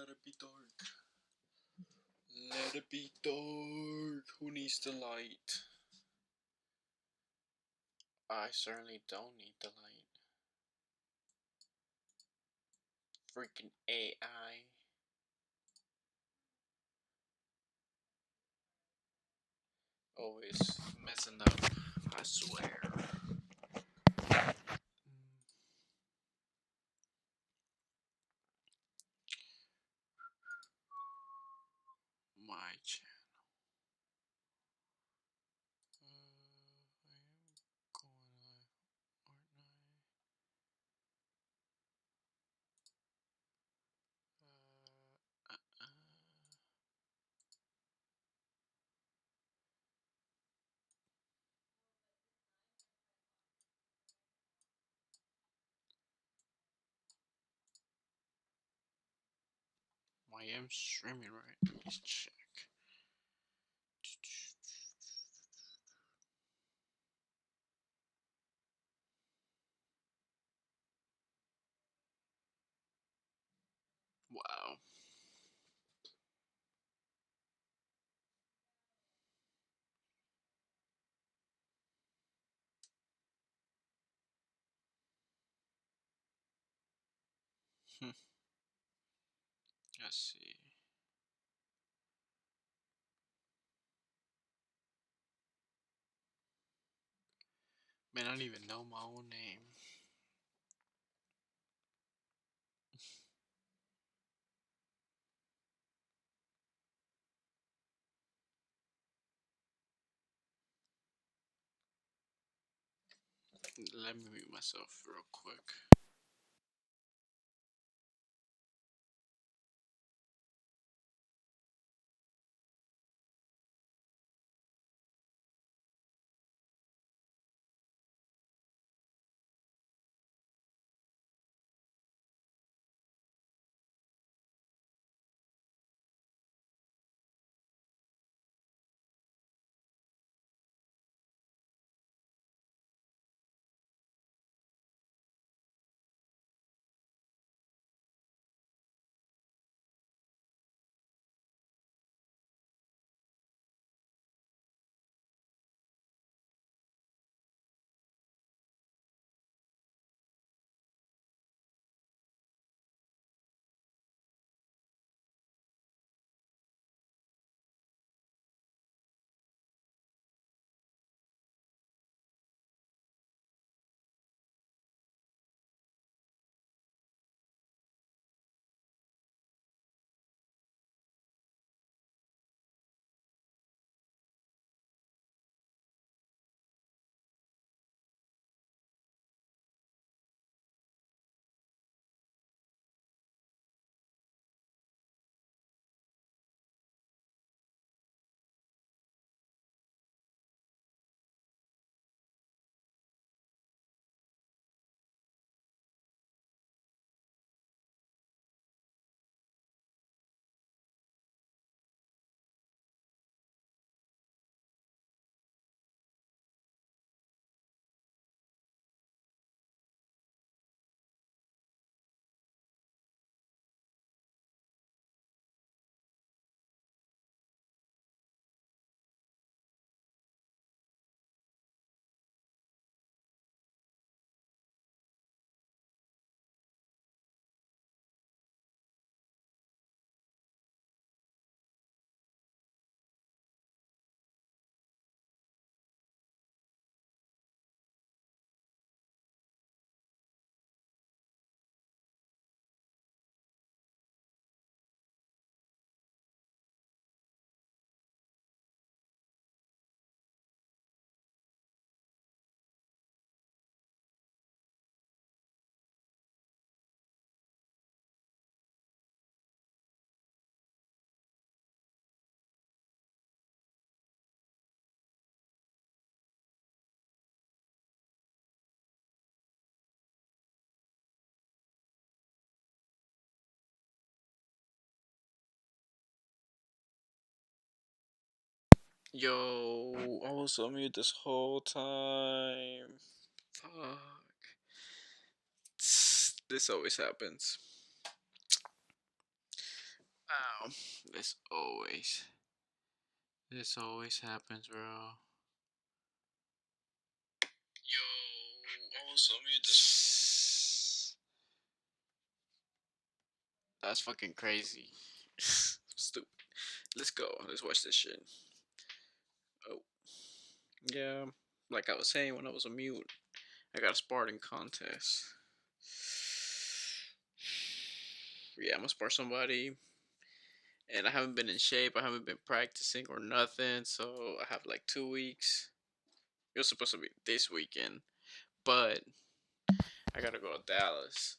Let it be dark. Let it be dark. Who needs the light? I certainly don't need the light. Freaking AI. Always messing up, I swear. My channel. I am going live, aren't I? I am streaming, right? Let me check. Wow. Let's see. Man, I don't even know my own name. Let me mute myself real quick. Yo, I was on mute this whole time. Fuck. This always happens. Wow. This always happens, bro. Yo, I also mute this. That's fucking crazy. Stupid. Let's go. Let's watch this shit. Oh. Yeah. Like I was saying when I was on mute, I got a Spartan contest. Yeah, I'm gonna spar somebody. And I haven't been in shape. I haven't been practicing or nothing. So I have like 2 weeks. It was supposed to be this weekend. But I gotta go to Dallas.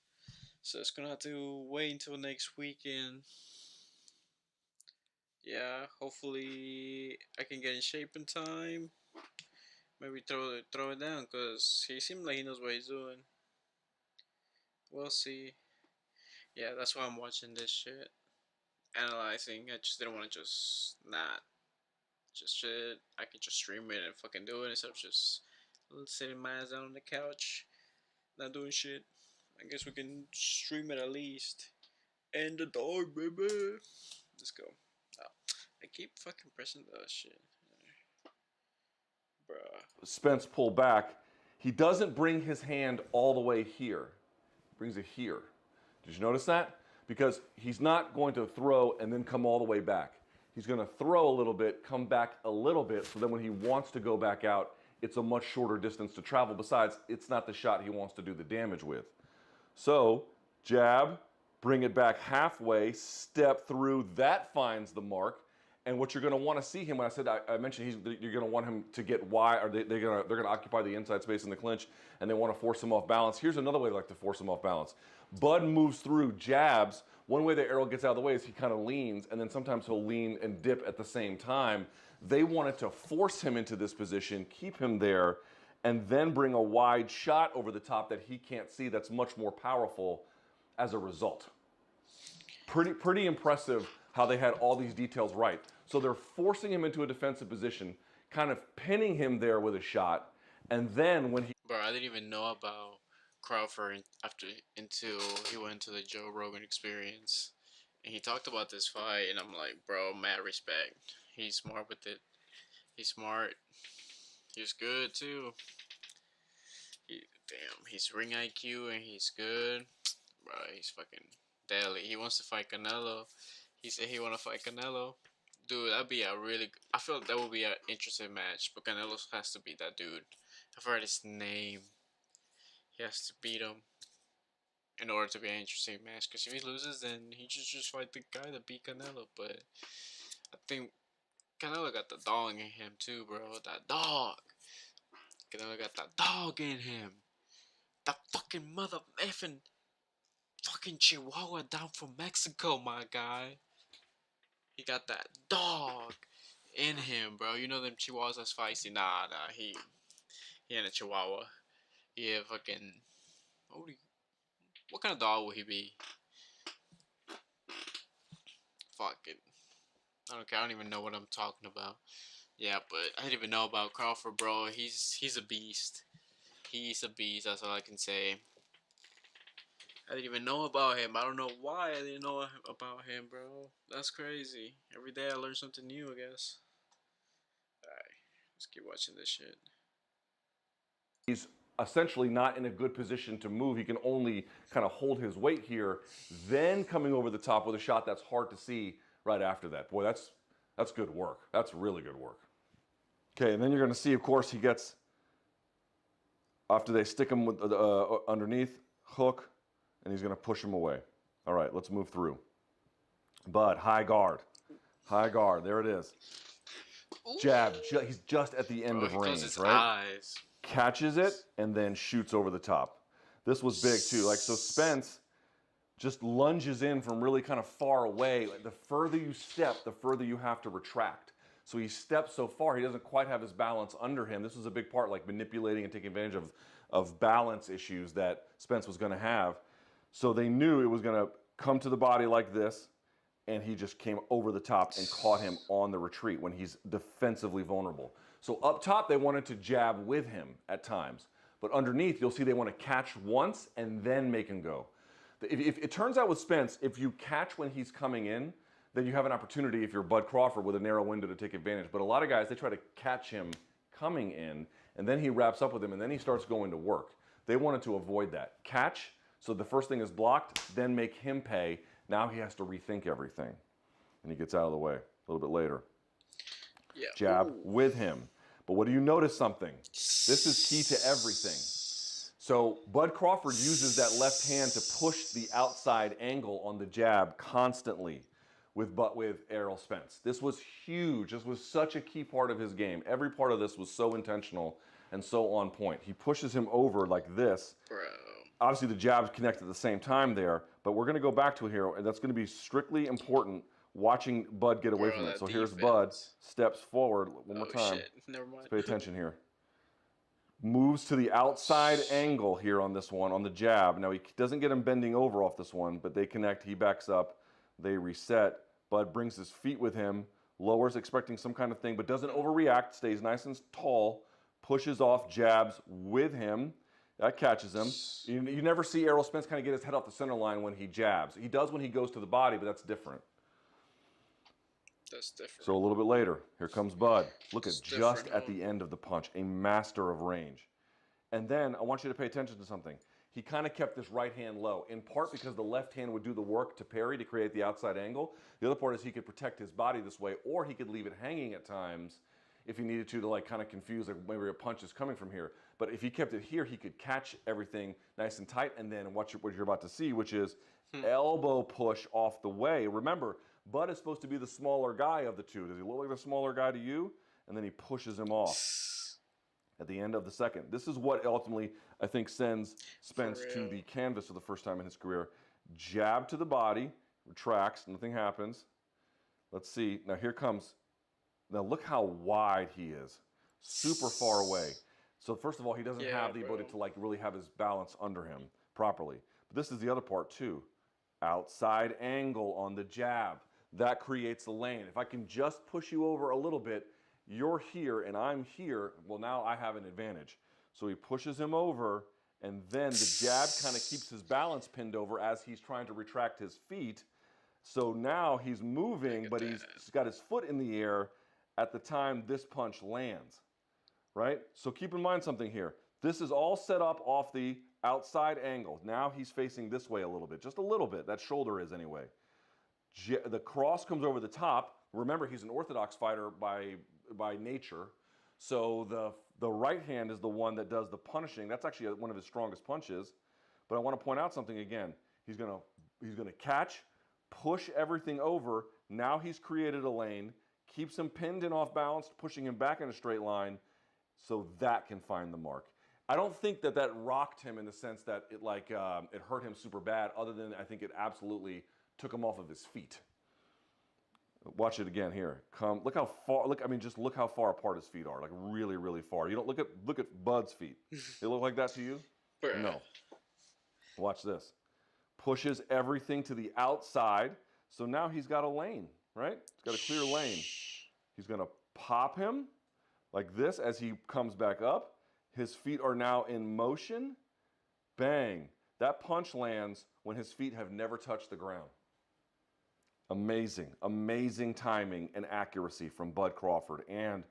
So it's gonna have to wait until next weekend. Yeah, hopefully I can get in shape in time. Maybe throw it down, cause he seemed like he knows what he's doing. We'll see. Yeah, that's why I'm watching this shit, analyzing. I just didn't want to just not just shit. I could just stream it and fucking do it instead of just sitting my ass down on the couch, not doing shit. I guess we can stream it at least. And the dog, baby. Let's go. Oh, I keep fucking pressing the shit. Bruh. Spence pull back. He doesn't bring his hand all the way here. He brings it here. Did you notice that? Because he's not going to throw and then come all the way back. He's going to throw a little bit, come back a little bit, so then when he wants to go back out, it's a much shorter distance to travel. Besides, it's not the shot he wants to do the damage with. So, jab, bring it back halfway, step through, that finds the mark. And what you're going to want to see him, when I said I mentioned you're going to want him to get wide, or they're going to occupy the inside space in the clinch, and they want to force him off balance. Here's another way they like to force him off balance. Bud moves through, jabs. One way the arrow gets out of the way is he kind of leans, and then sometimes he'll lean and dip at the same time. They wanted to force him into this position, keep him there, and then bring a wide shot over the top that he can't see that's much more powerful as a result. Pretty impressive how they had all these details right. So they're forcing him into a defensive position, kind of pinning him there with a shot, and then when he... Bro, I didn't even know about Crawford until he went to the Joe Rogan Experience, and he talked about this fight, and I'm like, bro, mad respect. He's smart with it. He's smart. He's good too. Damn, he's ring IQ and he's good. Bro, he's fucking deadly. He wants to fight Canelo. He said he want to fight Canelo. Dude, that'd be a really... I feel that would be an interesting match, but Canelo has to beat that dude. I've heard his name. He has to beat him in order to be an interesting match. Because if he loses, then he just fight the guy that beat Canelo. But I think Canelo got the dog in him too, bro. That dog. Canelo got that dog in him. That fucking mother effing fucking Chihuahua down from Mexico, my guy. He got that dog in him, bro. You know them Chihuahuas that's feisty. Nah, he ain't a Chihuahua. He a fucking... What kind of dog would he be? Fuck it. I don't care. I don't even know what I'm talking about. Yeah, but I didn't even know about Crawford, bro. He's a beast. He's a beast. That's all I can say. I didn't even know about him. I don't know why I didn't know about him, bro. That's crazy. Every day I learn something new, I guess. Alright, let's keep watching this shit. He's essentially not in a good position to move. He can only kind of hold his weight here, then coming over the top with a shot that's hard to see right after that. Boy, that's good work. That's really good work. Okay, and then you're going to see, of course, he gets, after they stick him with underneath, hook, and he's going to push him away. All right, let's move through. Bud, high guard. High guard, there it is. Jab, he's just at the end of range, right? Eyes. Catches it and then shoots over the top. This was big too. Like, so Spence just lunges in from really kind of far away. Like, the further you step, the further you have to retract. So he steps so far, he doesn't quite have his balance under him. This was a big part, like manipulating and taking advantage of balance issues that Spence was going to have. So they knew it was going to come to the body like this, and he just came over the top and caught him on the retreat when he's defensively vulnerable. So up top, they wanted to jab with him at times. But underneath, you'll see they want to catch once and then make him go. If it turns out with Spence, if you catch when he's coming in, then you have an opportunity if you're Bud Crawford with a narrow window to take advantage. But a lot of guys, they try to catch him coming in, and then he wraps up with him, and then he starts going to work. They wanted to avoid that. Catch, so the first thing is blocked, then make him pay. Now he has to rethink everything. And he gets out of the way a little bit later. Yeah. Jab with him. But what do you notice something? This is key to everything. So Bud Crawford uses that left hand to push the outside angle on the jab constantly with Errol Spence. This was huge. This was such a key part of his game. Every part of this was so intentional and so on point. He pushes him over like this. Bro. Obviously the jabs connect at the same time there, but we're going to go back to it here, and that's going to be strictly important watching Bud get away from it. So here's Bud, steps forward one more time. Shit. Never mind. Let's pay attention here. Moves to the outside angle here on this one, on the jab. Now he doesn't get him bending over off this one, but they connect, he backs up, they reset. Bud brings his feet with him, lowers expecting some kind of thing, but doesn't overreact, stays nice and tall, pushes off, jabs with him. That catches him. You never see Errol Spence kind of get his head off the center line when he jabs. He does when he goes to the body, but that's different. That's different. So a little bit later, here comes Bud. Look at just at the end of the punch, a master of range. And then I want you to pay attention to something. He kind of kept this right hand low, in part because the left hand would do the work to parry to create the outside angle. The other part is he could protect his body this way, or he could leave it hanging at times if he needed to like kind of confuse, like maybe a punch is coming from here. But if he kept it here, he could catch everything nice and tight, and then what you're about to see, which is elbow push off the way. Remember, Bud is supposed to be the smaller guy of the two. Does he look like the smaller guy to you? And then he pushes him off at the end of the second. This is what ultimately, I think, sends Spence to the canvas for the first time in his career. Jab to the body, retracts, nothing happens. Let's see. Now here comes, now look how wide he is. Super far away. So first of all, he doesn't have the ability to like really have his balance under him properly. But this is the other part too. Outside angle on the jab. That creates a lane. If I can just push you over a little bit, you're here and I'm here, well now I have an advantage. So he pushes him over, and then the jab kind of keeps his balance pinned over as he's trying to retract his feet. So now he's moving, but he's got his foot in the air at the time this punch lands, right? So keep in mind something here. This is all set up off the outside angle. Now he's facing this way a little bit, just a little bit. That shoulder is anyway. The cross comes over the top. Remember, he's an orthodox fighter by nature. So the right hand is the one that does the punishing. That's actually one of his strongest punches. But I want to point out something again. He's gonna catch, push everything over. Now he's created a lane, keeps him pinned and off balance, pushing him back in a straight line, so that can find the mark. I don't think that rocked him in the sense that it hurt him super bad. Other than I think it absolutely took him off of his feet. Watch it again here. Look how far. Just look how far apart his feet are. Like really, really far. You don't look at Bud's feet. They look like that to you? No. Watch this. Pushes everything to the outside. So now he's got a lane, right? He's got a clear lane. He's gonna pop him like this as he comes back up. His feet are now in motion. Bang. That punch lands when his feet have never touched the ground. Amazing, amazing timing and accuracy from Bud Crawford, and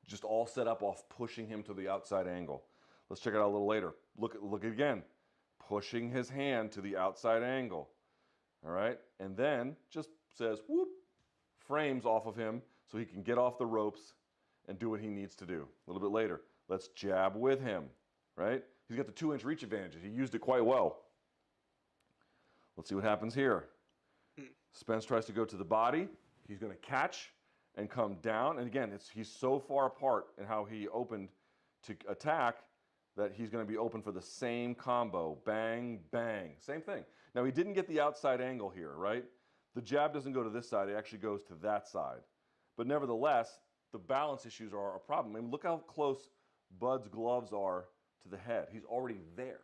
just all set up off pushing him to the outside angle. Let's check it out a little later. Look again. Pushing his hand to the outside angle. All right? And then just says, whoop, frames off of him so he can get off the ropes and do what he needs to do. A little bit later, let's jab with him, right? He's got the 2-inch reach advantage. He used it quite well. Let's see what happens here. Spence tries to go to the body. He's going to catch and come down. And again, he's so far apart in how he opened to attack that he's going to be open for the same combo. Bang, bang. Same thing. Now, he didn't get the outside angle here, right? The jab doesn't go to this side. It actually goes to that side. But nevertheless, the balance issues are a problem. I mean, look how close Bud's gloves are to the head. He's already there.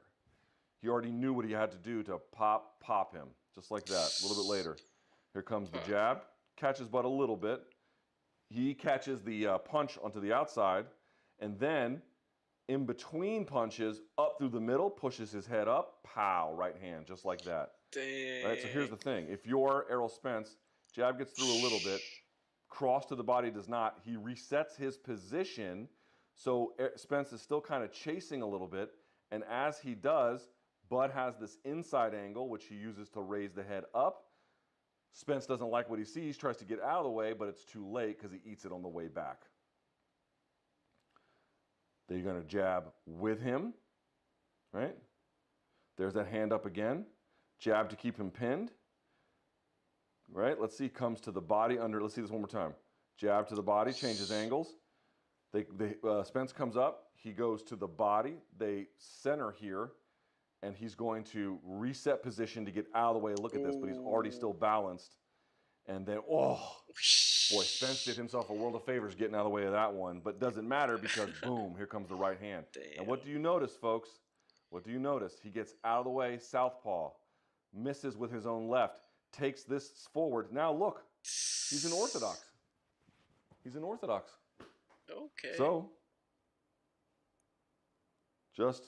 He already knew what he had to do to pop him, just like that. A little bit later. Here comes the jab. Catches Bud a little bit. He catches the punch onto the outside. And then, in between punches, up through the middle, pushes his head up. Pow, right hand, just like that. Dang. Right, so here's the thing. If you're Errol Spence, Jab gets through a little bit. Cross to the body does not. He resets his position, so Spence is still kind of chasing a little bit. And as he does, Bud has this inside angle, which he uses to raise the head up. Spence doesn't like what he sees, tries to get out of the way, but it's too late because he eats it on the way back. Then you're going to jab with him, right? There's that hand up again. Jab to keep him pinned. Right? Let's see, comes to the body under. Let's see this one more time. Jab to the body, changes angles. Spence comes up. He goes to the body. They center here, and he's going to reset position to get out of the way. Look at this, but he's already still balanced. And then, oh, boy, Spence did himself a world of favors getting out of the way of that one, but doesn't matter because, boom, here comes the right hand. Damn. And what do you notice, folks? What do you notice? He gets out of the way, southpaw, misses with his own left, takes this forward. Now look, he's an orthodox. He's an orthodox. Okay. So, just,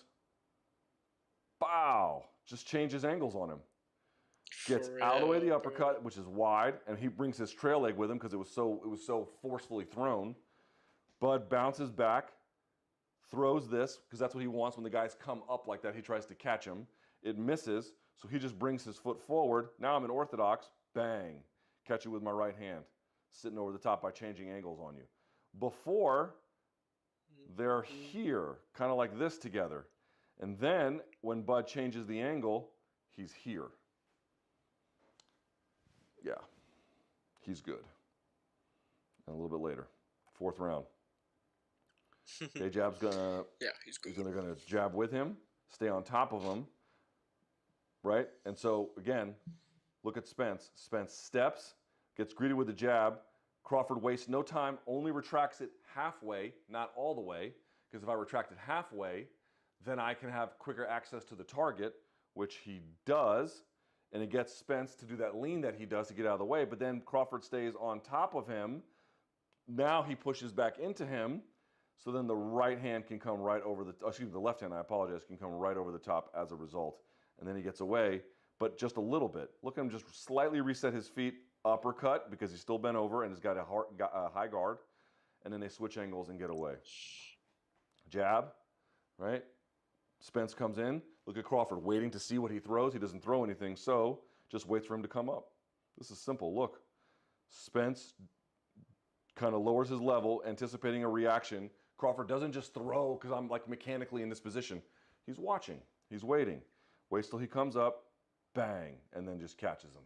bow, just changes angles on him. Gets out of the way of the uppercut, which is wide, and he brings his trail leg with him because it was so forcefully thrown. Bud bounces back, throws this because that's what he wants when the guys come up like that. He tries to catch him. It misses, so he just brings his foot forward. Now I'm an orthodox. Bang. Catch you with my right hand. Sitting over the top by changing angles on you. Before, they're here, kind of like this together. And then, when Bud changes the angle, he's here. Yeah. He's good. And a little bit later. 4th round. Okay, Jab's gonna... Yeah, he's good. They're gonna jab with him, stay on top of him. Right? And so, again, look at Spence. Spence steps, gets greeted with the jab. Crawford wastes no time, only retracts it halfway, not all the way, because if I retract it halfway, then I can have quicker access to the target, which he does, and it gets Spence to do that lean that he does to get out of the way, but then Crawford stays on top of him. Now he pushes back into him, so then the right hand can come right over the left hand, I apologize, can come right over the top as a result. And then he gets away, but just a little bit. Look at him just slightly reset his feet, uppercut, because he's still bent over and has got a high guard. And then they switch angles and get away. Jab, right? Spence comes in. Look at Crawford waiting to see what he throws. He doesn't throw anything, so just waits for him to come up. This is simple. Look, Spence kind of lowers his level, anticipating a reaction. Crawford doesn't just throw because I'm like mechanically in this position. He's watching. He's waiting. Waits till he comes up, bang, and then just catches him.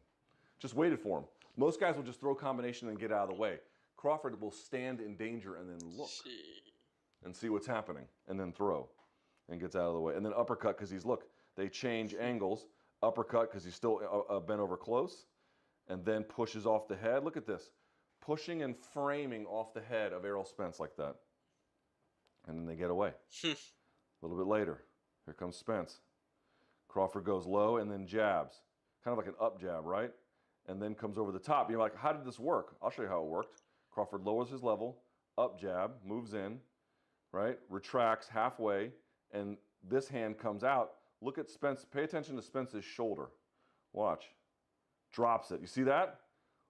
Just waited for him. Most guys will just throw combination and get out of the way. Crawford will stand in danger and then look and see what's happening and then throw and gets out of the way. And then uppercut because they change angles. Uppercut because he's still bent over close and then pushes off the head. Look at this. Pushing and framing off the head of Errol Spence like that. And then they get away. A little bit later, here comes Spence. Crawford goes low and then jabs. Kind of like an up jab, right? And then comes over the top. You're like, how did this work? I'll show you how it worked. Crawford lowers his level, up jab, moves in, right? Retracts halfway, and this hand comes out. Look at Spence. Pay attention to Spence's shoulder. Watch. Drops it. You see that?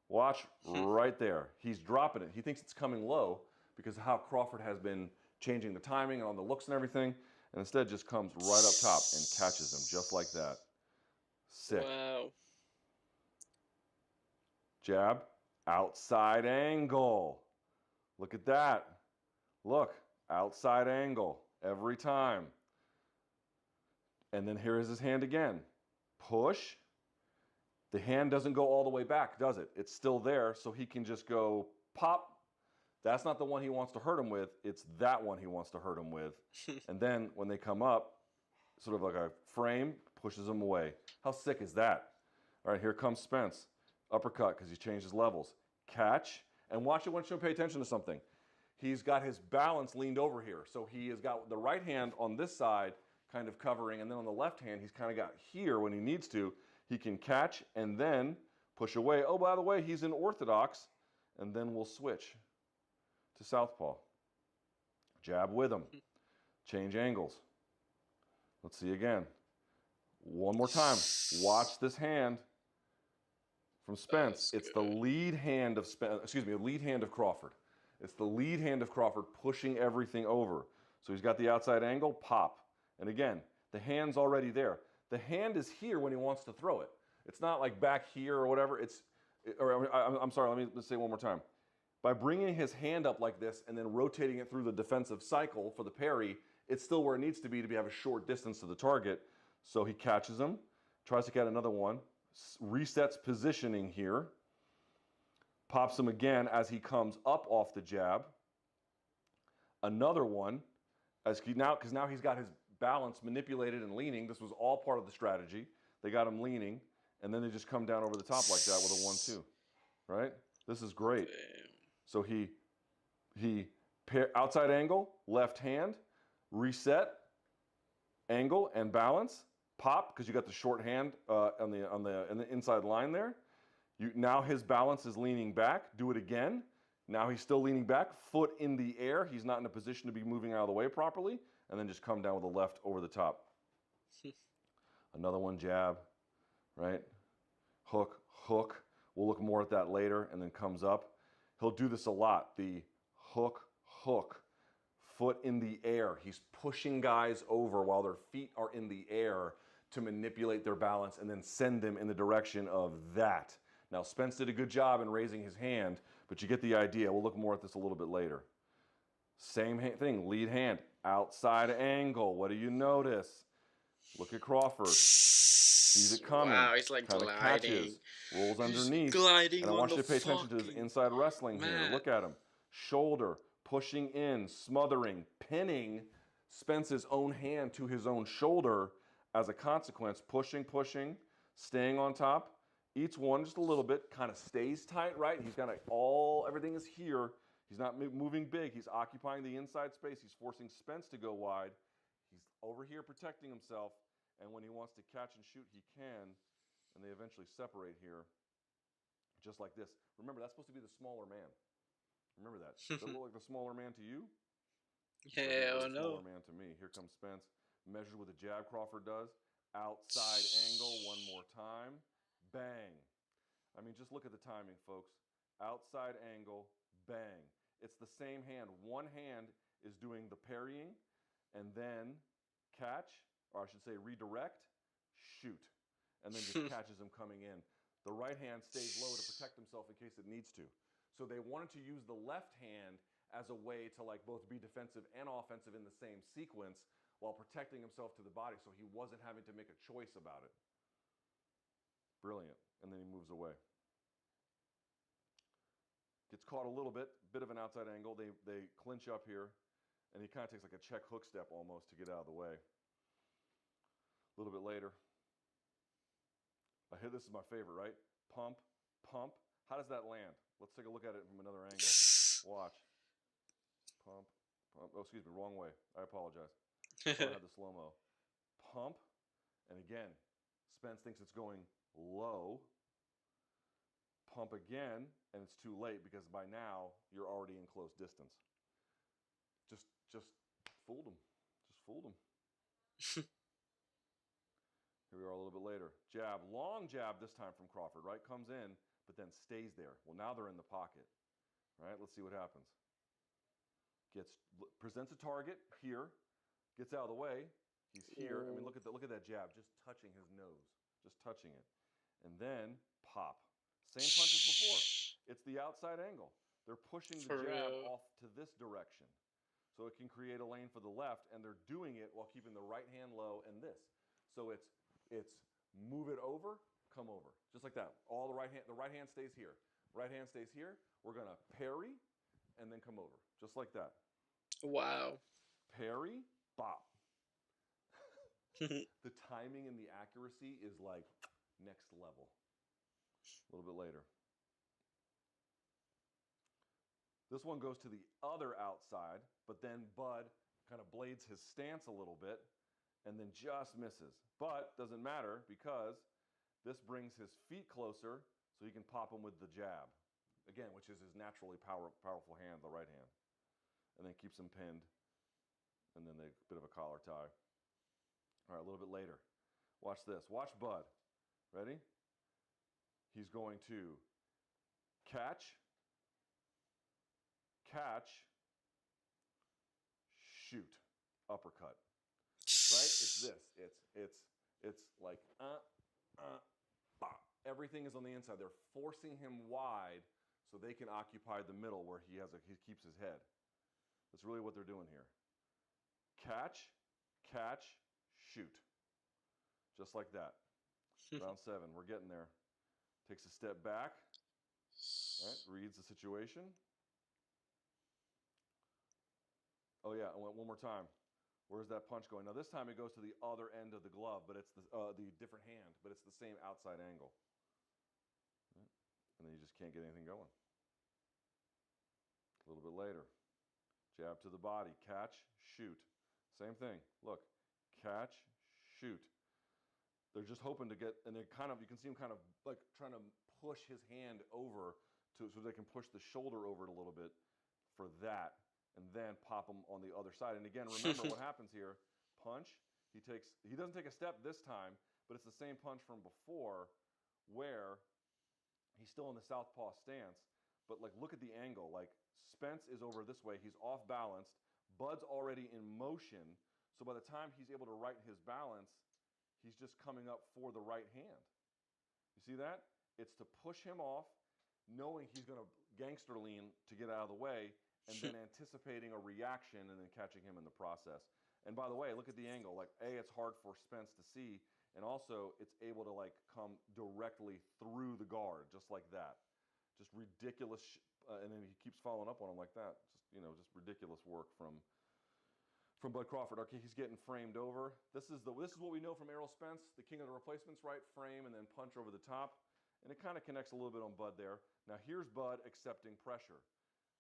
Watch right there. He's dropping it. He thinks it's coming low because of how Crawford has been changing the timing and on the looks and everything. And instead just comes right up top and catches him just like that. Sick. Wow. Jab, outside angle. Look at that. Look, outside angle every time. And then here is his hand again. Push. The hand doesn't go all the way back, does it? It's still there, so he can just go pop. That's not the one he wants to hurt him with. It's that one he wants to hurt him with. And then when they come up, sort of like a frame, pushes him away. How sick is that? All right, here comes Spence. Uppercut because he's changed his levels. Catch. And watch it. I want you to pay attention to something. He's got his balance leaned over here. So he has got the right hand on this side kind of covering. And then on the left hand, he's kind of got here when he needs to. He can catch and then push away. Oh, by the way, he's in orthodox. And then we'll switch to southpaw. Jab with him. Change angles. Let's see again. One more time. Watch this hand From Spence, That's it's the good. lead hand of lead hand of Crawford. It's the lead hand of Crawford pushing everything over. So he's got the outside angle, pop. And again, the hand's already there. The hand is here when he wants to throw it. It's not like back here or whatever. I'm sorry, let's say it one more time. By bringing his hand up like this and then rotating it through the defensive cycle for the parry, it's still where it needs to have a short distance to the target. So he catches him, tries to get another one, resets positioning here, pops him again as he comes up off the jab. Another one, because now he's got his balance manipulated and leaning. This was all part of the strategy. They got him leaning, and then they just come down over the top like that with a 1-2, right? This is great. Damn. So he outside angle, left hand, reset, angle and balance, pop because you got the short hand on the inside line there. Now his balance is leaning back. Do it again. Now he's still leaning back, foot in the air. He's not in a position to be moving out of the way properly, and then just come down with the left over the top. Another one, jab, right? Hook, hook. We'll look more at that later, and then comes up. He'll do this a lot. The hook, hook, foot in the air. He's pushing guys over while their feet are in the air to manipulate their balance and then send them in the direction of that. Now, Spence did a good job in raising his hand, but you get the idea. We'll look more at this a little bit later. Same thing, lead hand, outside angle. What do you notice? Look at Crawford. Sees it coming. Wow, he's like kind of gliding. catches, rolls He's underneath. gliding And I on want you the to pay attention to his fucking inside wrestling here. mat. Look at him. Shoulder, pushing in, smothering, pinning Spence's own hand to his own shoulder as a consequence. Pushing, pushing, staying on top. Each one just a little bit, kind of stays tight, right? He's got everything is here. He's not moving big. He's occupying the inside space. He's forcing Spence to go wide. He's over here protecting himself. And when he wants to catch and shoot, he can. And they eventually separate here, just like this. Remember, that's supposed to be the smaller man. Remember that. Does it look like the smaller man to you? Hell The no. smaller man to me. Here comes Spence. Measures with a jab Crawford does. Outside angle one more time. Bang. I mean, just look at the timing, folks. Outside angle, bang. It's the same hand. One hand is doing the parrying and then catch, or I should say redirect, shoot, and then just catches him coming in. The right hand stays low to protect himself in case it needs to. So they wanted to use the left hand as a way to both be defensive and offensive in the same sequence while protecting himself to the body so he wasn't having to make a choice about it. Brilliant. And then he moves away. Gets caught a little bit of an outside angle. They clinch up here, and he kind of takes like a check hook step almost to get out of the way. A little bit later. This is my favorite, right? Pump, pump. How does that land? Let's take a look at it from another angle. Watch. Pump, pump. Oh, excuse me, wrong way. I apologize. I had the slow-mo. Pump, and again, Spence thinks it's going low. Pump again, and it's too late because by now you're already in close distance. Just fooled him. Just fooled him. Here we are a little bit later. Jab, long jab this time from Crawford, right? Comes in, but then stays there. Well, now they're in the pocket, right? Let's see what happens. Presents a target here, gets out of the way. He's here. I mean, look at that jab, just touching his nose, just touching it, and then pop. Same punch as before. It's the outside angle. They're pushing the jab off to this direction, so it can create a lane for the left, and they're doing it while keeping the right hand low and this. So it's move it over, come over, just like that. The right hand stays here. Right hand stays here. We're gonna parry, and then come over, just like that. Wow. Parry, bop. The timing and the accuracy is like next level. A little bit later. This one goes to the other outside, but then Bud kind of blades his stance a little bit and then just misses. But doesn't matter because this brings his feet closer so he can pop him with the jab. Again, which is his naturally powerful hand, the right hand. And then keeps him pinned. And then a bit of a collar tie. All right, a little bit later. Watch this. Watch Bud. Ready? he's going to catch, shoot, uppercut. Right? It's this. It's like bah. Everything is on the inside. They're forcing him wide so they can occupy the middle where he keeps his head. That's really what they're doing here. Catch, shoot. Just like that. Round 7. We're getting there. Takes a step back. Right? Reads the situation. Oh yeah, one more time. Where's that punch going? Now this time it goes to the other end of the glove, but it's the different hand, but it's the same outside angle. Right? And then you just can't get anything going. A little bit later. Jab to the body. Catch, shoot. Same thing. Look. Catch, shoot. They're just hoping to get, and they kind of, you can see him kind of like trying to push his hand over so they can push the shoulder over it a little bit for that, and then pop him on the other side. And again, remember what happens here. Punch. He doesn't take a step this time, but it's the same punch from before where he's still in the southpaw stance. But like, look at the angle. Like, Spence is over this way. He's off balanced. Bud's already in motion. So by the time he's able to right his balance, he's just coming up for the right hand. You see that? It's to push him off, knowing he's going to gangster lean to get out of the way, and then anticipating a reaction and then catching him in the process. And by the way, look at the angle. Like, A, it's hard for Spence to see, and also it's able to like come directly through the guard, just like that. Just ridiculous, and then he keeps following up on him like that. Just ridiculous work from Bud Crawford. Okay, he's getting framed over. This is what we know from Errol Spence, the king of the replacements, right? Frame and then punch over the top. And it kind of connects a little bit on Bud there. Now here's Bud accepting pressure,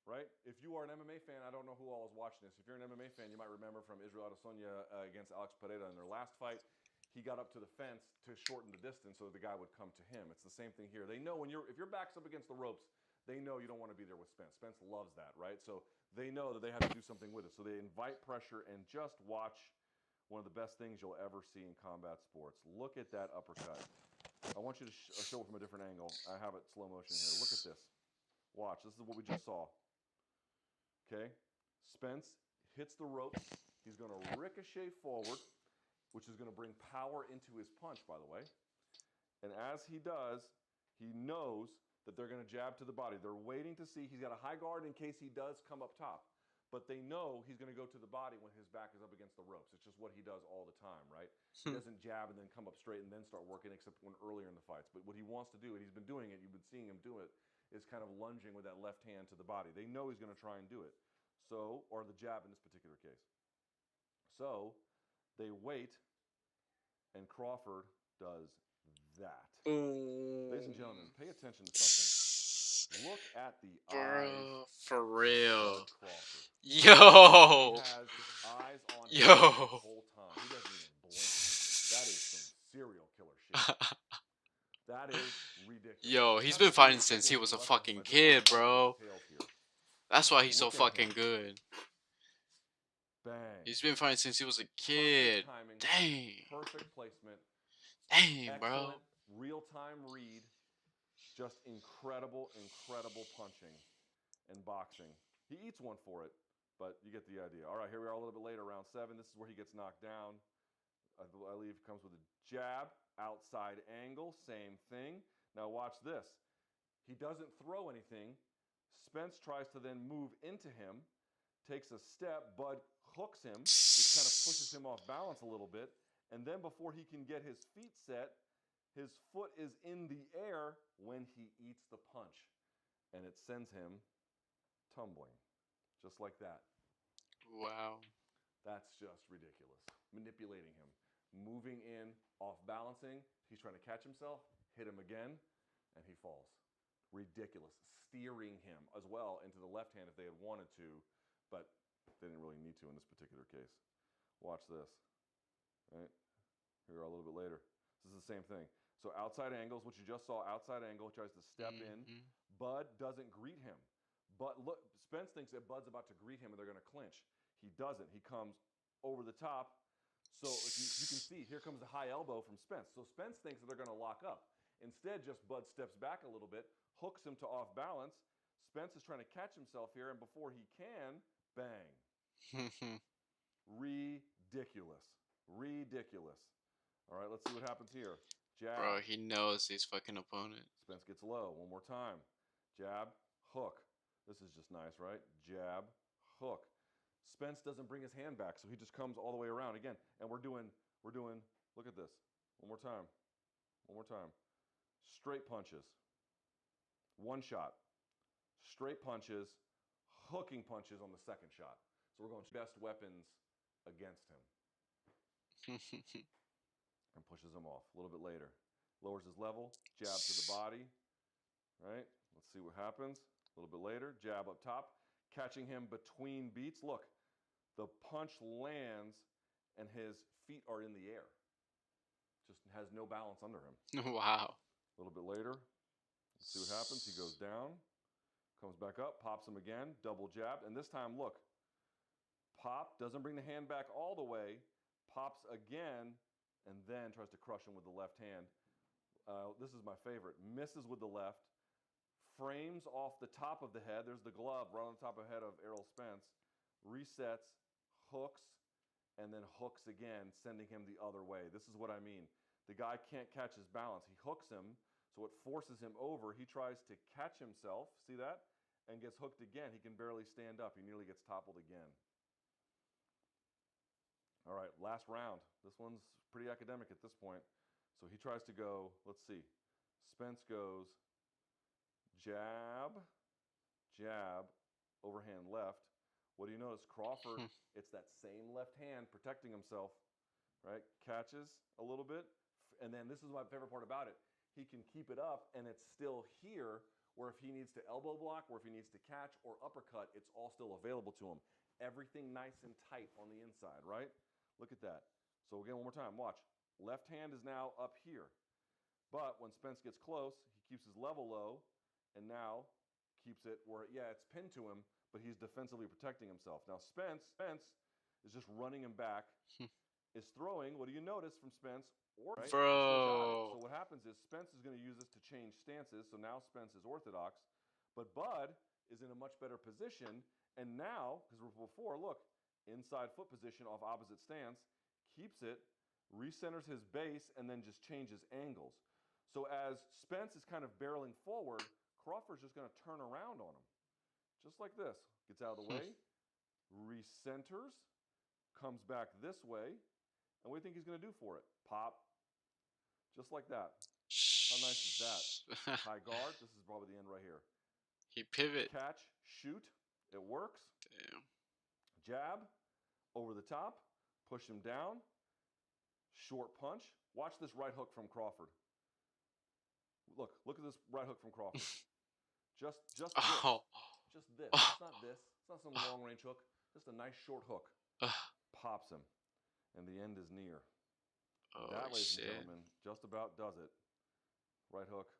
right? If you are an MMA fan, I don't know who all is watching this. If you're an MMA fan, you might remember from Israel Adesanya against Alex Pereira in their last fight. He got up to the fence to shorten the distance so that the guy would come to him. It's the same thing here. They know if your back's up against the ropes, they know you don't want to be there with Spence. Spence loves that, right? So they know that they have to do something with it. So they invite pressure, and just watch one of the best things you'll ever see in combat sports. Look at that uppercut. I want you to show it from a different angle. I have it slow motion here. Look at this. Watch. This is what we just saw. Okay? Spence hits the ropes. He's going to ricochet forward, which is going to bring power into his punch, by the way. And as he does, he knows that they're going to jab to the body. They're waiting to see. He's got a high guard in case he does come up top. But they know he's going to go to the body when his back is up against the ropes. It's just what he does all the time, right? He doesn't jab and then come up straight and then start working, except when earlier in the fights. But what he wants to do, and he's been doing it, you've been seeing him do it, is kind of lunging with that left hand to the body. They know he's going to try and do it. So, or the jab in this particular case. So, they wait, and Crawford does that. Ladies and gentlemen, pay attention to something. Look at the Bro, eyes. for real. Crawford. Yo. He has eyes on him Yo. the whole time. He doesn't even blink. That is some serial killer shit. That is ridiculous. Yo, he's been fighting since he was a fucking kid, bro. That's why he's so fucking good. Bang. He's been fighting since he was a kid. Timing, Dang. perfect placement. Dang, bro. Real-time read. Just incredible punching and boxing. He eats one for it, but you get the idea. All right, here we are a little bit later, round 7. This is where he gets knocked down. I believe it comes with a jab, outside angle, same thing. Now watch this. He doesn't throw anything. Spence tries to then move into him, takes a step. Bud hooks him, which kind of pushes him off balance a little bit. And then before he can get his feet set, his foot is in the air when he eats the punch. And it sends him tumbling, just like that. Wow. That's just ridiculous. Manipulating him, moving in, off balancing. He's trying to catch himself, hit him again, and he falls. Ridiculous. Steering him as well into the left hand if they had wanted to, but they didn't really need to in this particular case. Watch this. Right? Here we are a little bit later. This is the same thing. So outside angles, which you just saw, outside angle, tries to step in. Bud doesn't greet him. But look, Spence thinks that Bud's about to greet him and they're going to clinch. He doesn't. He comes over the top. So if you can see, here comes the high elbow from Spence. So Spence thinks that they're going to lock up. Instead, just Bud steps back a little bit, hooks him to off balance. Spence is trying to catch himself here, and before he can, bang. Ridiculous. Ridiculous. All right, let's see what happens here. Jab. Bro, he knows his fucking opponent. Spence gets low. One more time. Jab, hook. This is just nice, right? Jab, hook. Spence doesn't bring his hand back, so he just comes all the way around again. And we're doing, look at this. One more time. One more time. Straight punches. One shot. Straight punches, hooking punches on the second shot. So we're going best weapons against him. And pushes him off a little bit later. Lowers his level, jab to the body. Right? Let's see what happens. A little bit later, jab up top, catching him between beats. Look, the punch lands and his feet are in the air. Just has no balance under him. Wow. A little bit later, let's see what happens. He goes down, comes back up, pops him again, double jab. And this time, look, pop, doesn't bring the hand back all the way, pops again, and then tries to crush him with the left hand. This is my favorite. Misses with the left, frames off the top of the head. There's the glove right on the top of the head of Errol Spence. Resets, hooks, and then hooks again, sending him the other way. This is what I mean. The guy can't catch his balance. He hooks him, so it forces him over. He tries to catch himself, see that? And gets hooked again. He can barely stand up. He nearly gets toppled again. All right, last round. This one's pretty academic at this point. So he tries to go, let's see. Spence goes jab, jab, overhand left. What do you notice? Crawford, it's that same left hand protecting himself, right? Catches a little bit. And then this is my favorite part about it. He can keep it up and it's still here, where if he needs to elbow block, or if he needs to catch or uppercut, it's all still available to him. Everything nice and tight on the inside, right? Look at that. So again, one more time, watch. Left hand is now up here. But when Spence gets close, he keeps his level low and now keeps it where, yeah, it's pinned to him, but he's defensively protecting himself. Now Spence is just running him back, is throwing. What do you notice from Spence? Right? Bro. So what happens is Spence is going to use this to change stances. So now Spence is orthodox, but Bud is in a much better position. And now, because before, look, inside foot position off opposite stance, keeps it, recenters his base, and then just changes angles. So as Spence is kind of barreling forward, Crawford's just going to turn around on him. Just like this. Gets out of the way, recenters, comes back this way, and what do you think he's going to do for it? Pop. Just like that. How nice is that? High guard. This is probably the end right here. He pivot. Catch, shoot. It works. Damn. Jab, over the top, push him down. Short punch. Watch this right hook from Crawford. Look at this right hook from Crawford. Just this. Oh. Just this. It's not this. It's not some long range hook. Just a nice short hook. Pops him. And the end is near. Oh, that, ladies shit. and gentlemen, just about does it. Right hook,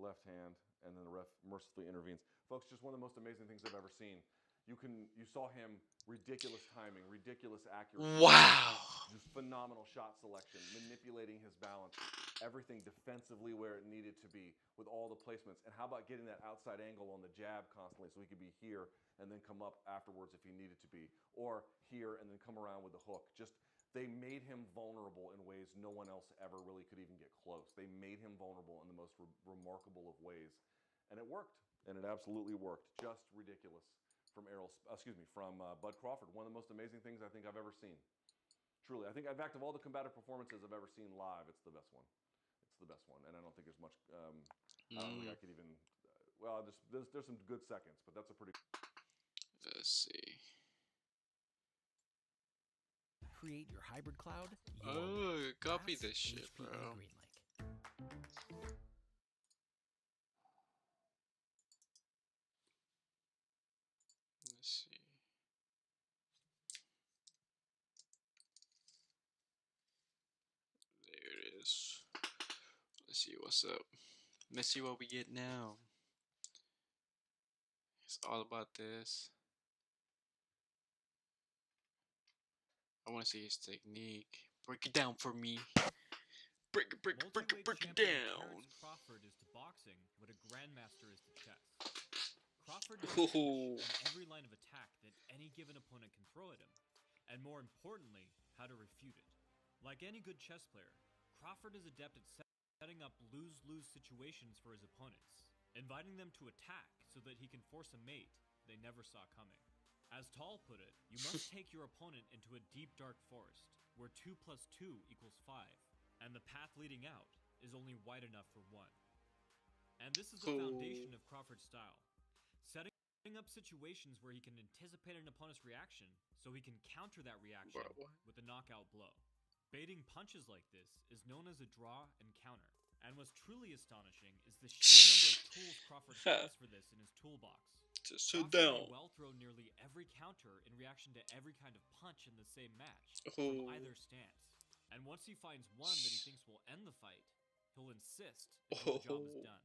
left hand, and then the ref mercifully intervenes. Folks, just one of the most amazing things I've ever seen. You saw him, ridiculous timing, ridiculous accuracy. Wow. Just phenomenal shot selection, manipulating his balance, everything defensively where it needed to be with all the placements. And how about getting that outside angle on the jab constantly so he could be here and then come up afterwards if he needed to be, or here and then come around with the hook. Just, they made him vulnerable in ways no one else ever really could even get close. They made him vulnerable in the most remarkable of ways. And it worked. And it absolutely worked. Just ridiculous from Bud Crawford. One of the most amazing things I think I've ever seen. Truly. I think, in fact, of all the combative performances I've ever seen live, it's the best one. It's the best one. And I don't think there's much, I don't think I could even, well, there's some good seconds, but that's a pretty... Let's see. Create your hybrid cloud. Oh, copy That's this shit, HPE bro. GreenLake. Let's see. There it is. Let's see what's up. Let's see what we get now. It's all about this. I want to see his technique. Break it down for me. Break it, break it, break it, Multiweight break it champion down. Terence Crawford is to boxing what a grandmaster is to chess. Crawford knows English Ooh. and every line of attack that any given opponent can throw at him, and more importantly, how to refute it. Like any good chess player, Crawford is adept at setting up lose-lose situations for his opponents, inviting them to attack so that he can force a mate they never saw coming. As Tall put it, you must take your opponent into a deep dark forest, where 2 + 2 = 5, and the path leading out is only wide enough for one. And this is the foundation of Crawford's style. Setting up situations where he can anticipate an opponent's reaction so he can counter that reaction with a knockout blow. Baiting punches like this is known as a draw and counter. And what's truly astonishing is the sheer number of tools Crawford has for this in his toolbox. Just sit Crawford down. may well throw nearly every counter in reaction to every kind of punch in the same match from either stance. And once he finds one that he thinks will end the fight, he'll insist until the job is done.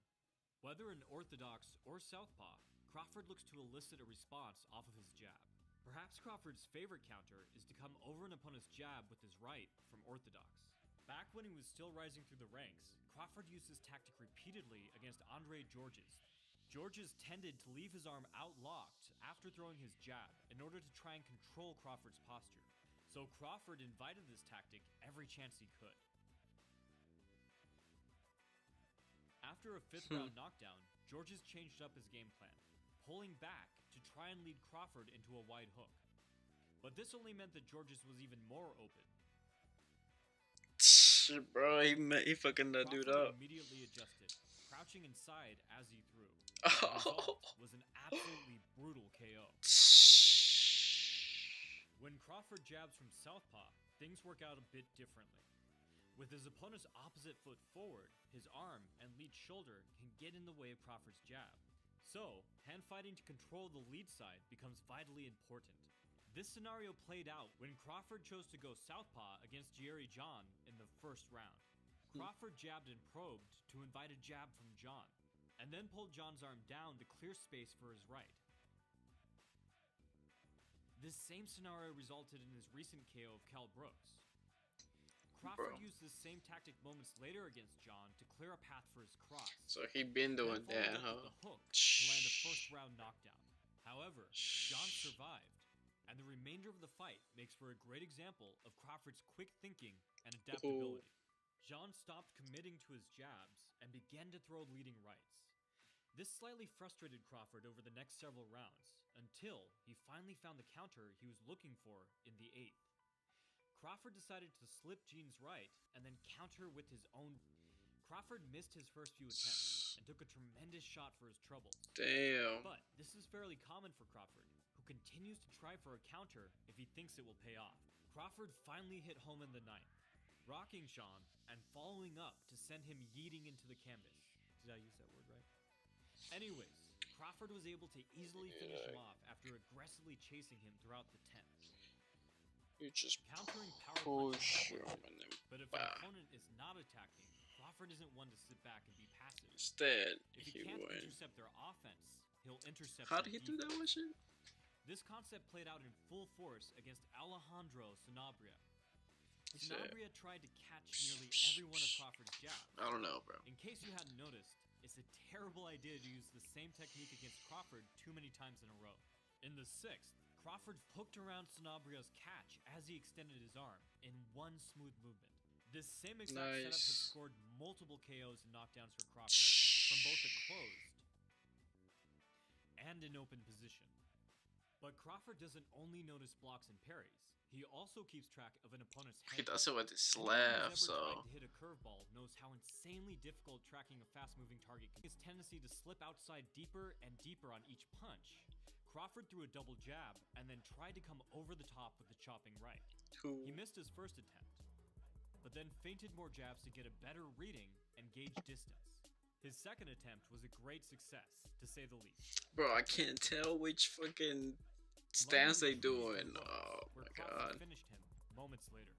Whether an orthodox or southpaw, Crawford looks to elicit a response off of his jab. Perhaps Crawford's favorite counter is to come over an opponent's jab with his right from orthodox. Back when he was still rising through the ranks, Crawford used this tactic repeatedly against Andre Georges. Georges tended to leave his arm outlocked after throwing his jab in order to try and control Crawford's posture. So Crawford invited this tactic every chance he could. After a 5th round knockdown, Georges changed up his game plan, pulling back to try and lead Crawford into a wide hook. But this only meant that Georges was even more open. Bro, he fucking that dude Crawford up. immediately adjusted, crouching inside as he threw. The result was an absolutely brutal KO. When Crawford jabs from southpaw, things work out a bit differently. With his opponent's opposite foot forward, his arm and lead shoulder can get in the way of Crawford's jab. So, hand fighting to control the lead side becomes vitally important. This scenario played out when Crawford chose to go southpaw against Jerry John in the first round. Crawford jabbed and probed to invite a jab from John, and then pulled John's arm down to clear space for his right. This same scenario resulted in his recent KO of Kell Brooks. Crawford used this same tactic moments later against John to clear a path for his cross. So he been doing that, huh? The hook to land a first round knockdown. However, John survived, and the remainder of the fight makes for a great example of Crawford's quick thinking and adaptability. John stopped committing to his jabs and began to throw leading rights. This slightly frustrated Crawford over the next several rounds, until he finally found the counter he was looking for in the 8th. Crawford decided to slip Gene's right and then counter with his own. Crawford missed his first few attempts and took a tremendous shot for his trouble. Damn. But this is fairly common for Crawford, who continues to try for a counter if he thinks it will pay off. Crawford finally hit home in the 9th, rocking Sean and following up to send him yeeting into the canvas. Did I use that word right? Anyways, Crawford was able to easily finish him off after aggressively chasing him throughout the 10th. You just Countering power push punches, him and then but if an opponent is not attacking, Crawford isn't one to sit back and be passive. instead If he he can't went. intercept their offense, he'll intercept How their did he do that defense. one shit? This concept played out in full force against Alejandro Sanabria. Shit. Sanabria tried to catch nearly every one of Crawford's jabs. I don't know, bro. In case you hadn't noticed, it's a terrible idea to use the same technique against Crawford too many times in a row. In the 6th, Crawford hooked around Sanabria's catch as he extended his arm in one smooth movement. This same exact setup had scored multiple KOs and knockdowns for Crawford, from both a closed and an open position. But Crawford doesn't only notice blocks and parries, he also keeps track of an opponent's He head. does it with his Anyone slab, who's ever so tried to hit a curveball knows how insanely difficult tracking a fast-moving target can be. His tendency to slip outside deeper and deeper on each punch. Crawford threw a double jab and then tried to come over the top with the chopping right. He missed his first attempt, but then feinted more jabs to get a better reading and gauge distance. His second attempt was a great success, to say the least. bro, I can't tell which fucking stance they doing. Oh my god. Finished him moments later.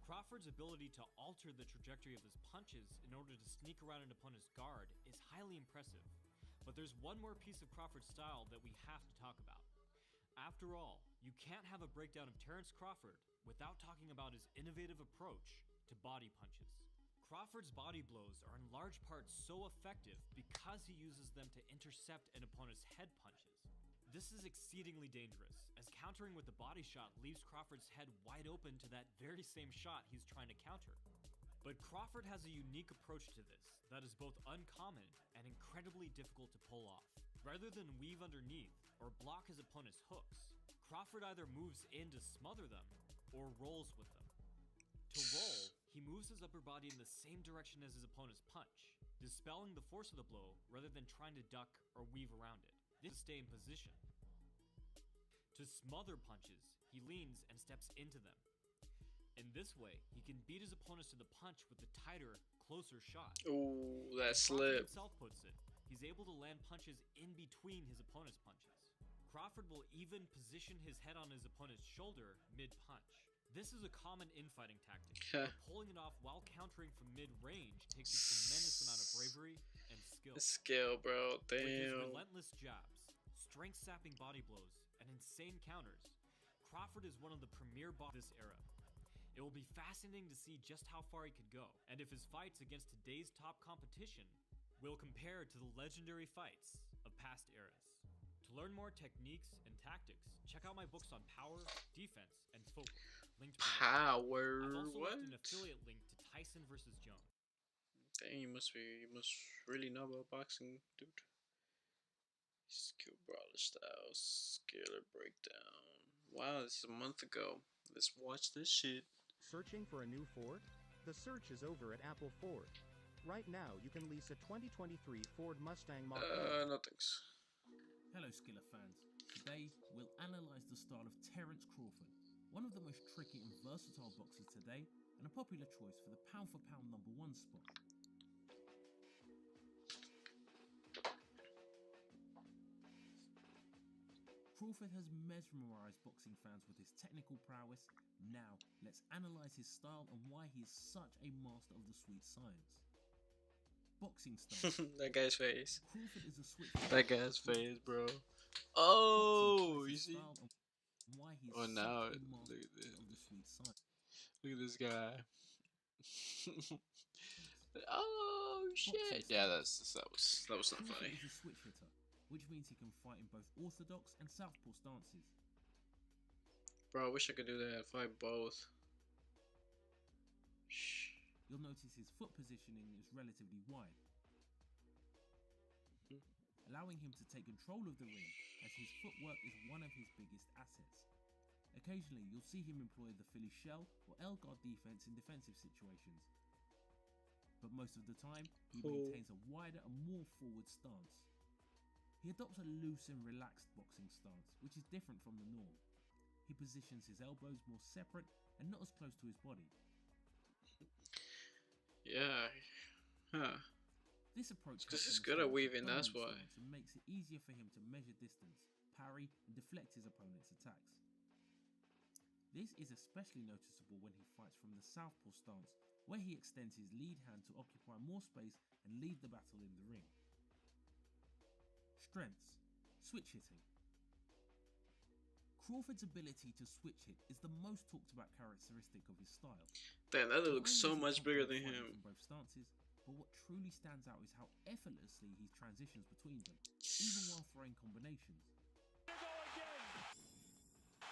Crawford's ability to alter the trajectory of his punches in order to sneak around an opponent's guard is highly impressive. But there's one more piece of Crawford's style that we have to talk about. After all, you can't have a breakdown of Terence Crawford without talking about his innovative approach to body punches. Crawford's body blows are in large part so effective because he uses them to intercept an opponent's head punches. This is exceedingly dangerous, as countering with the body shot leaves Crawford's head wide open to that very same shot he's trying to counter. But Crawford has a unique approach to this that is both uncommon and incredibly difficult to pull off. Rather than weave underneath or block his opponent's hooks, Crawford either moves in to smother them or rolls with them. To roll, he moves his upper body in the same direction as his opponent's punch, dispelling the force of the blow rather than trying to duck or weave around it. This is to stay in position. To smother punches, he leans and steps into them. In this way, he can beat his opponents to the punch with the tighter, closer shot. Ooh, that Crawford slip. himself puts it, he's able to land punches in between his opponent's punches. Crawford will even position his head on his opponent's shoulder mid-punch. This is a common infighting tactic, but pulling it off while countering from mid-range takes a tremendous amount of bravery and skill. Skill, bro. With his Damn. relentless jabs, strength-sapping body blows, and insane counters, Crawford is one of the premier bosses of this era. It will be fascinating to see just how far he could go, and if his fights against today's top competition will compare to the legendary fights of past eras. To learn more techniques and tactics, check out my books on power, defense, and footwork, linked below. Power. I've also What? left an affiliate link to Tyson vs. Jones. Dang, you must really know about boxing, dude. Skill brawler style, scalar breakdown. Wow, this is a month ago. Let's watch this shit. Searching for a new Ford? The search is over at Apple Ford. Right now, you can lease a 2023 Ford Mustang Mach-E. No thanks. Hello Skiller fans. Today we'll analyse the style of Terence Crawford, one of the most tricky and versatile boxers today and a popular choice for the pound for pound #1 spot. Crawford has mesmerised boxing fans with his technical prowess. Now let's analyse his style and why he is such a master of the sweet science. Boxing style. That guy's face. Crawford is a switch. That guy's face, bro. Oh, you see? Why he's Oh, now such a look master at this. of the sweet science. Look at this guy. Oh shit! Yeah, that was not Crawford funny. is a switch hitter, which means he can fight in both orthodox and southpaw stances. Bro, I wish I could do that. Fight both. Shh. You'll notice his foot positioning is relatively wide, allowing him to take control of the ring, as his footwork is one of his biggest assets. Occasionally, you'll see him employ the Philly shell or L-guard defense in defensive situations, but most of the time, he maintains a wider and more forward stance. He adopts a loose and relaxed boxing stance, which is different from the norm. He positions his elbows more separate and not as close to his body. Yeah. Huh. This approach Because helps he's him good at establish a weaving, that's dominant why. stance and makes it easier for him to measure distance, parry, and deflect his opponent's attacks. This is especially noticeable when he fights from the southpaw stance, where he extends his lead hand to occupy more space and lead the battle in the ring. Strengths: switch hitting. Crawford's ability to switch hit is the most talked about characteristic of his style. Damn, that Not looks only so is he much bigger than confident fighting him. from both stances, but what truly stands out is how effortlessly he transitions between them, even while throwing combinations. Go again.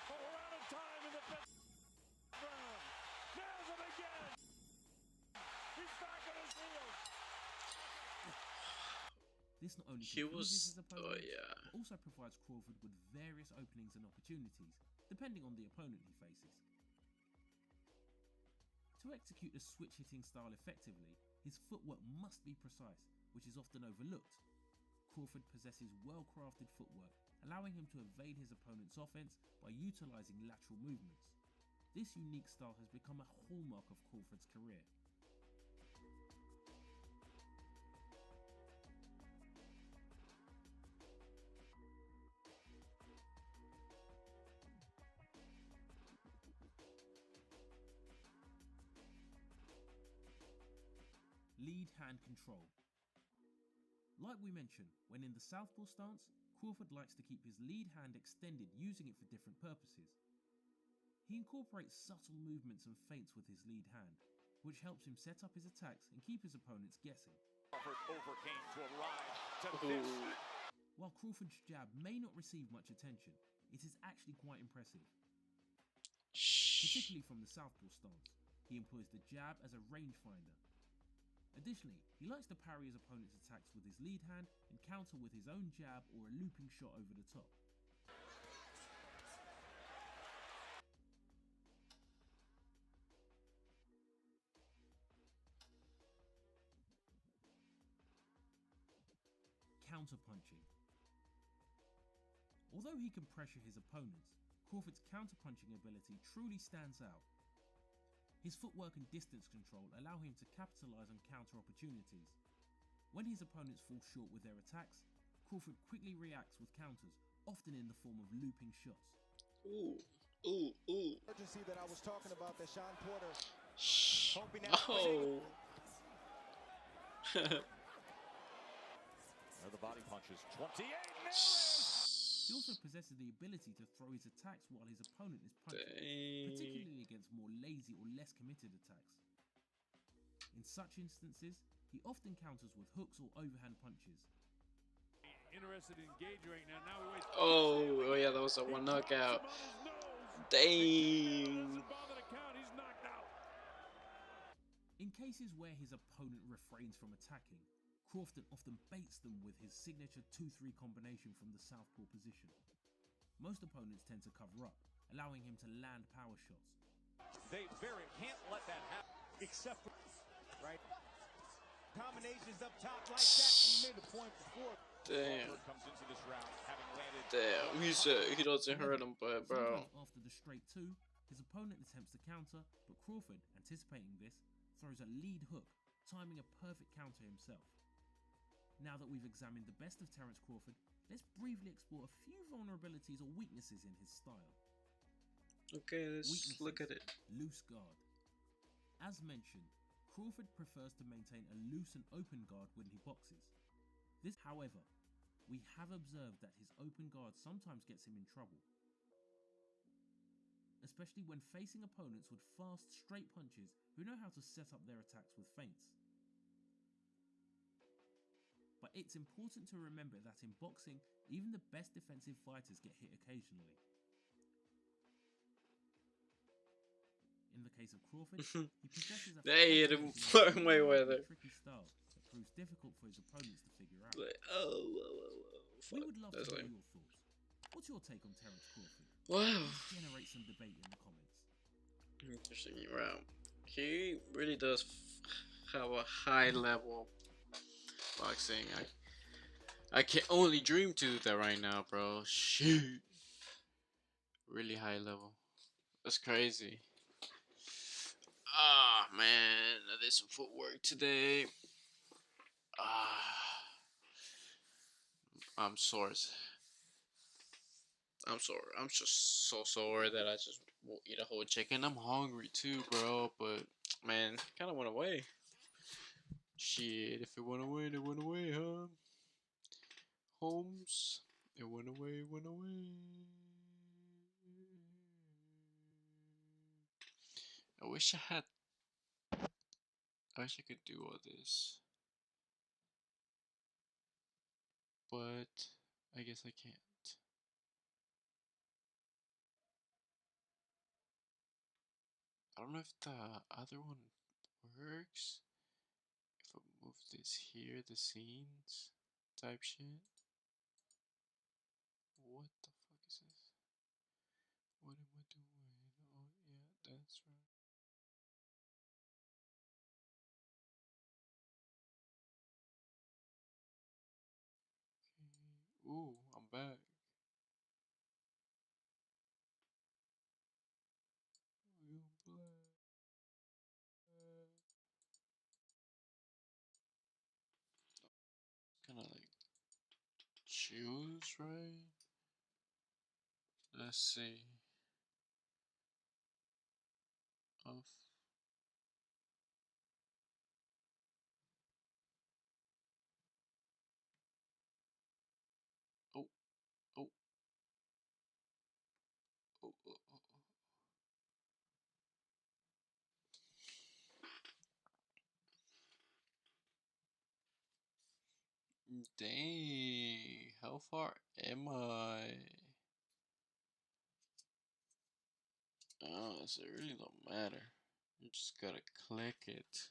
Oh, we're out of time in the fifth round. Nails him again. He's back on his heels. This not only He confuses was. his Oh opponent, yeah. but also provides Crawford with various openings and opportunities, depending on the opponent he faces. To execute a switch-hitting style effectively, his footwork must be precise, which is often overlooked. Crawford possesses well-crafted footwork, allowing him to evade his opponent's offense by utilizing lateral movements. This unique style has become a hallmark of Crawford's career. Lead hand control. Like we mentioned, when in the southpaw stance, Crawford likes to keep his lead hand extended, using it for different purposes. He incorporates subtle movements and feints with his lead hand, which helps him set up his attacks and keep his opponents guessing. Crawford overcame to arrive to this. While Crawford's jab may not receive much attention, it is actually quite impressive. Particularly from the southpaw stance, he employs the jab as a rangefinder. Additionally, he likes to parry his opponent's attacks with his lead hand and counter with his own jab or a looping shot over the top. Counterpunching. Although he can pressure his opponents, Crawford's counterpunching ability truly stands out. His footwork and distance control allow him to capitalize on counter opportunities. When his opponents fall short with their attacks, Crawford quickly reacts with counters, often in the form of looping shots. Ooh, ooh, ooh. Urgency that I was talking about that Sean Porter. Shh. Hoping that Oh. The body punches. 28. There it is. He also possesses the ability to throw his attacks while his opponent is punching, Dang. particularly against more lazy or less committed attacks. In such instances, he often counters with hooks or overhand punches. Interested in engaging right now. Now we wait. Oh yeah, that was a one knockout. Dang. He's knocked out. In cases where his opponent refrains from attacking, Crawford often baits them with his signature 2-3 combination from the southpaw position. Most opponents tend to cover up, allowing him to land power shots. They very can't let that happen. Except for Right. Combinations up top like that. He made a point before. Damn. Crawford comes into this round having landed. Damn. He said he doesn't hurt him, but bro. Sometimes after the straight 2, his opponent attempts to counter, but Crawford, anticipating this, throws a lead hook, timing a perfect counter himself. Now that we've examined the best of Terence Crawford, let's briefly explore a few vulnerabilities or weaknesses in his style. Okay, let's Weaknesses. look at it. Loose guard. As mentioned, Crawford prefers to maintain a loose and open guard when he boxes. This, however, we have observed that his open guard sometimes gets him in trouble, especially when facing opponents with fast, straight punches who know how to set up their attacks with feints. But it's important to remember that in boxing, even the best defensive fighters get hit occasionally. In the case of Crawford, he possesses a They hit him fascinating, fucking Mayweather. tricky style that proves difficult for his opponents to figure out. Like, oh, We fuck. would love That's to hear lame. your thoughts. What's your take on Terence Crawford? Wow. Let's generate some debate in the comments. Interesting round. He really does have a high level boxing. I can only dream to do that right now, bro. Shoot. Really high level. That's crazy. Ah, man. I did some footwork today. I'm sore. I'm sore. I'm just so sore that I just won't eat a whole chicken. I'm hungry too, bro. But man, kind of went away. Shit, if it went away, it went away, huh? Holmes, it went away, went away. I wish I had. I wish I could do all this, but I guess I can't. I don't know if the other one works. If I move this here, the scenes type shit. What the fuck is this? What am I doing? Oh yeah, that's right. Okay. Ooh, I'm back. We on black. Kinda like choose, right? Let's see. Off. Oh, oh, oh, oh, oh, oh. Dang, how far am I? Oh, so it really don't matter. You just gotta click it.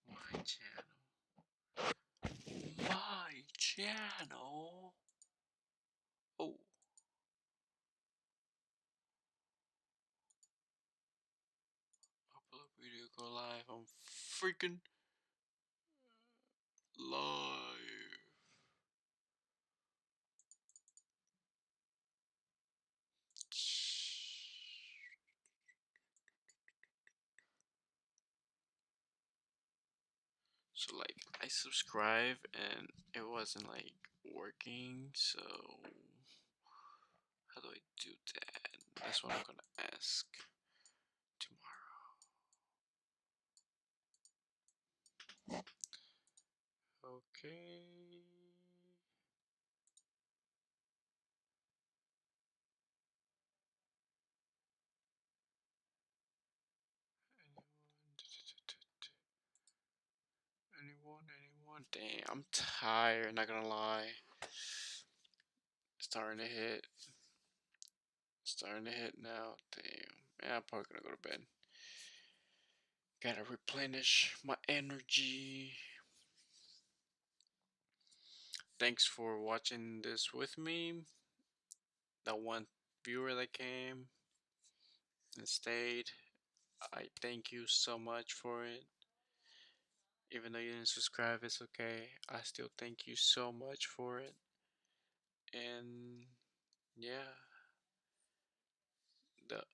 My channel. My channel. Oh. Upload video, go live. I'm freaking live. So like I subscribe and it wasn't like working, so how do I do that? That's what I'm gonna ask tomorrow. Okay. Anyone? Dang, I'm tired, not gonna lie. Starting to hit. Starting to hit now. Damn. Man, I'm probably gonna go to bed. Gotta replenish my energy. Thanks for watching this with me. That one viewer that came and stayed, I thank you so much for it. Even though you didn't subscribe, it's okay. I still thank you so much for it. And yeah.